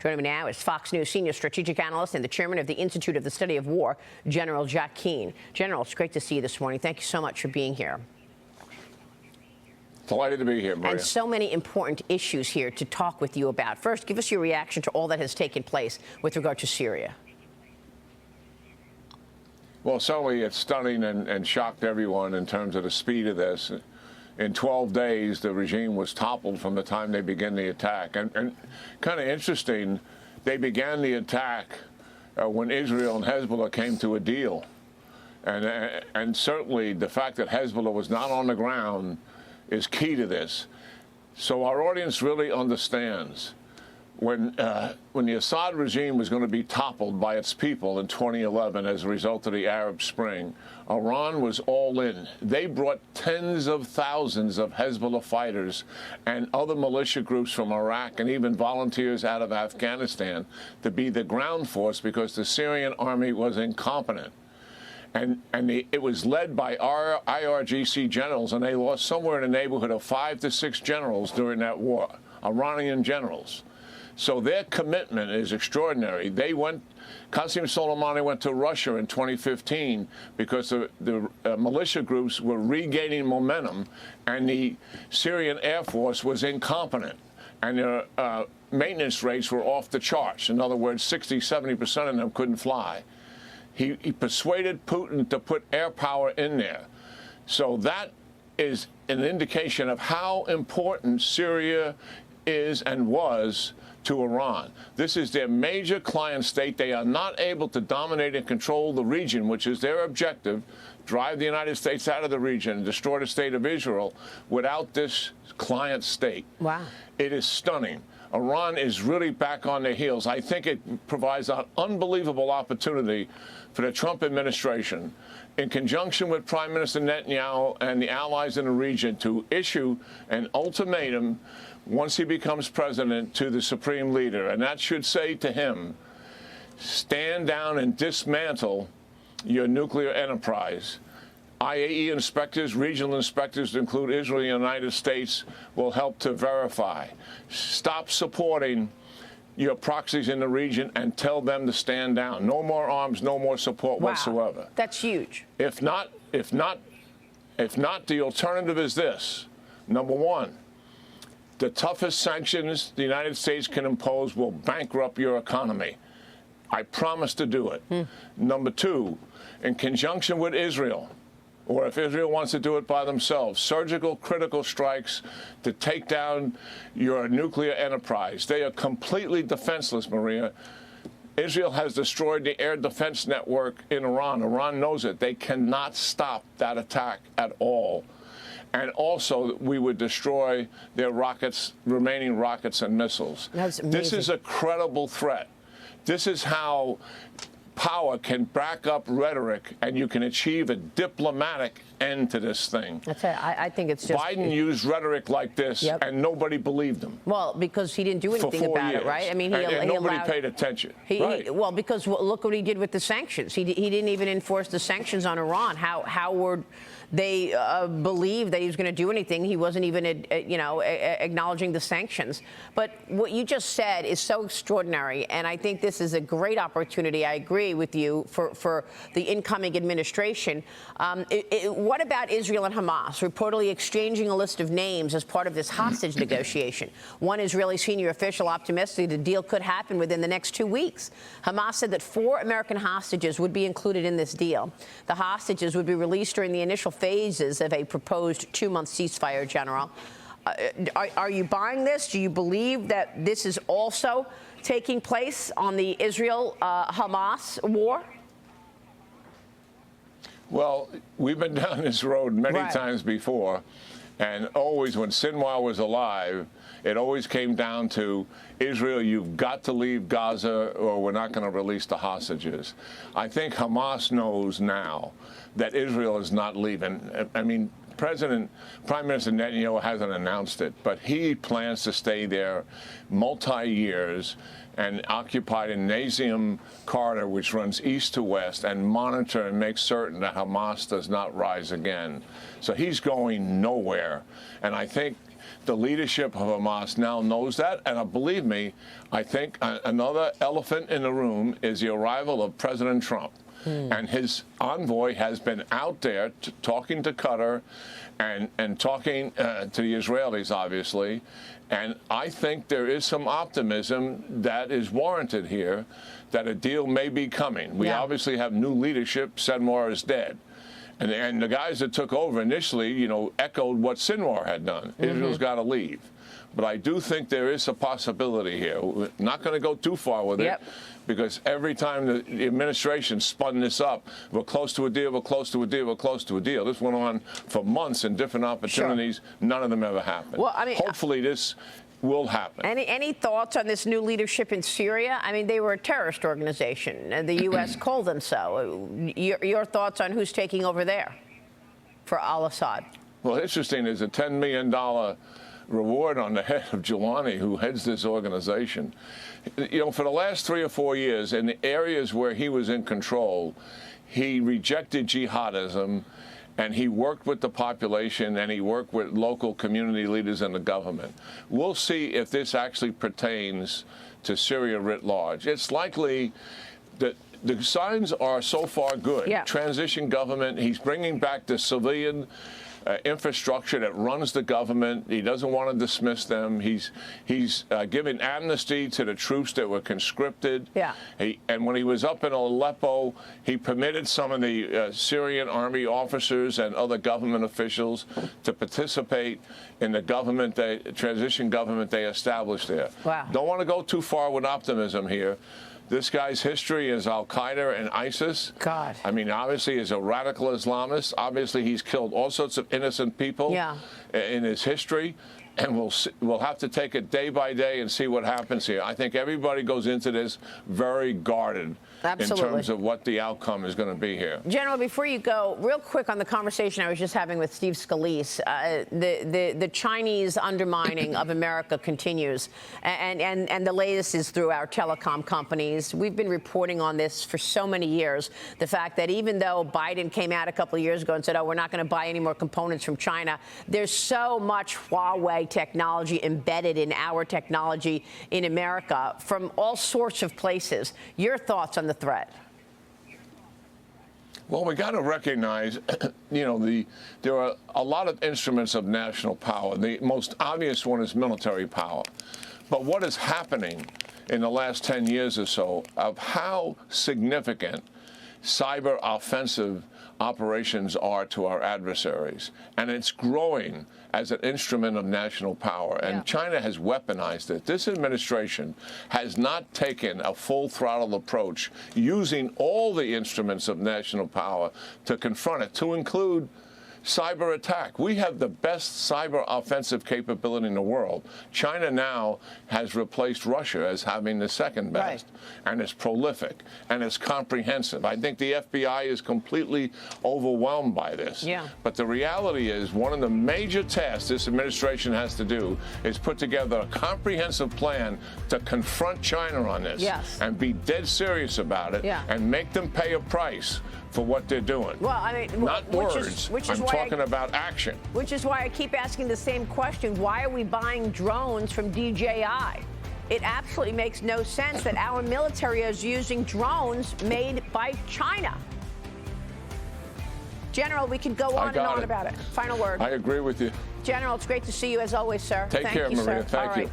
Joining me now is Fox News senior strategic analyst and the chairman of the Institute of the Study of War, General Jack Keane. General, it's great to see you this morning. Thank you so much for being here. Delighted to be here, Maria. And so many important issues here to talk with you about. First, give us your reaction to all that has taken place with regard to Syria. Well, certainly it's stunning and shocked everyone in terms of the speed of this. In 12 days, the regime was toppled from the time they began the attack. And kind of interesting, they began the attack when Israel and Hezbollah came to a deal. And certainly the fact that Hezbollah was not on the ground is key to this. So our audience really understands when the Assad regime was going to be toppled by its people in 2011 as a result of the Arab Spring, Iran was all in. They brought tens of thousands of Hezbollah fighters and other militia groups from Iraq and even volunteers out of Afghanistan to be the ground force because the Syrian army was incompetent. And it was led by our IRGC generals, and they lost somewhere in the neighborhood of 5 to 6 generals during that war, Iranian generals. So their commitment is extraordinary. Qasem Soleimani went to Russia in 2015 because the militia groups were regaining momentum, and the Syrian Air Force was incompetent, and their maintenance rates were off the charts. In other words, 60–70% of them couldn't fly. He persuaded Putin to put air power in there. So that is an indication of how important Syria is and was to Iran. This is their major client state. They are not able to dominate and control the region, which is their objective, drive the United States out of the region and destroy the state of Israel without this client state. Wow. It is stunning. Iran is really back on their heels. I think it provides an unbelievable opportunity for the Trump administration, in conjunction with Prime Minister Netanyahu and the allies in the region, to issue an ultimatum once he becomes president to the supreme leader. And that should say to him, stand down and dismantle your nuclear enterprise. IAEA inspectors, regional inspectors, to include Israel and the United States, will help to verify. Stop supporting your proxies in the region and tell them to stand down. No more arms, no more support whatsoever. That's huge. If not, the alternative is this. Number one, the toughest sanctions the United States can impose will bankrupt your economy. I promise to do it. Number two, in conjunction with Israel, or if Israel wants to do it by themselves, surgical critical strikes to take down your nuclear enterprise. They are completely defenseless, Maria. Israel has destroyed the air defense network in Iran. Iran knows it. They cannot stop that attack at all. And also, we would destroy their rockets, remaining rockets and missiles. That's amazing. This is a credible threat. This is how power can back up rhetoric, and you can achieve a diplomatic end to this thing. That's it. I think it's just Biden used rhetoric like this, and nobody believed him. Well, because he didn't do anything about it, right? I mean, and nobody paid attention. Well, because look what he did with the sanctions. He didn't even enforce the sanctions on Iran. How were they believed that he was going to do anything? He wasn't even, acknowledging the sanctions. But what you just said is so extraordinary, and I think this is a great opportunity. I agree with you for the incoming administration. What about Israel and Hamas reportedly exchanging a list of names as part of this hostage negotiation? One Israeli senior official optimistic the deal could happen within the next 2 weeks. Hamas said that 4 American hostages would be included in this deal. The hostages would be released during the initial phases of a proposed 2-month ceasefire, General. Are you buying this? Do you believe that this is also taking place on the Israel-Hamas war? Well, we've been down this road many times before, and always when Sinwar was alive, it always came down to Israel, you've got to leave Gaza or we're not going to release the hostages. I think Hamas knows now that Israel is not leaving. I mean, Prime Minister Netanyahu hasn't announced it, but he plans to stay there multi-years and occupy the Nazium corridor, which runs east to west, and monitor and make certain that Hamas does not rise again. So he's going nowhere. And I think the leadership of Hamas now knows that. And believe me, I think another elephant in the room is the arrival of President Trump. And his envoy has been out there talking to Qatar and talking to the Israelis, obviously. And I think there is some optimism that is warranted here that a deal may be coming. We obviously have new leadership. Sinwar is dead. And the guys that took over initially, you know, echoed what Sinwar had done. Israel's got to leave. But I do think there is a possibility here. We're not going to go too far with it, because every time the administration spun this up, we're close to a deal, we're close to a deal, we're close to a deal. This went on for months in different opportunities. None of them ever happened. Well, I mean, hopefully this will happen. Any thoughts on this new leadership in Syria? I mean, they were a terrorist organization, and the U.S. called them so. Your thoughts on who's taking over there for al-Assad? Well, interesting. There's a $10 million reward on the head of Jelani, who heads this organization. You know, for the last 3 or 4 years, in the areas where he was in control, he rejected jihadism, and he worked with the population, and he worked with local community leaders and the government. We'll see if this actually pertains to Syria writ large. It's likely that the signs are so far good. Transition government, he's bringing back the civilian infrastructure that runs the government. He doesn't want to dismiss them. He's giving amnesty to the troops that were conscripted. And when he was up in Aleppo, he permitted some of the Syrian army officers and other government officials to participate in the government, transition government they established there. Don't want to go too far with optimism here. This guy's history is Al-Qaeda and ISIS. I mean, obviously, he's a radical Islamist. Obviously, he's killed all sorts of innocent people in his history. And we'll have to take it day by day and see what happens here. I think everybody goes into this very guarded in terms of what the outcome is going to be here. General, before you go, real quick on the conversation I was just having with Steve Scalise, the Chinese undermining of America continues, and the latest is through our telecom companies. We've been reporting on this for so many years, the fact that even though Biden came out a couple of years ago and said, oh, we're not going to buy any more components from China, there's so much Huawei technology embedded in our technology in America from all sorts of places. Your thoughts on the threat? Well, we got to recognize, you know, there are a lot of instruments of national power. The most obvious one is military power. But what is happening in the last 10 years or so of how significant cyber offensive operations are to our adversaries, and it's growing as an instrument of national power. And China has weaponized it. This administration has not taken a full throttle approach using all the instruments of national power to confront it, to include cyber attack. We have the best cyber offensive capability in the world. China now has replaced Russia as having the second best. And it's prolific and it's comprehensive. I think the FBI is completely overwhelmed by this. But the reality is one of the major tasks this administration has to do is put together a comprehensive plan to confront China on this and be dead serious about it and make them pay a price for what they're doing. Well, I mean, not words. I'm talking about action. Which is why I keep asking the same question. Why are we buying drones from DJI? It absolutely makes no sense that our military is using drones made by China. General, we could go on and on about it. Final word. I agree with you. General, it's great to see you as always, sir. Take care, Maria. Thank you.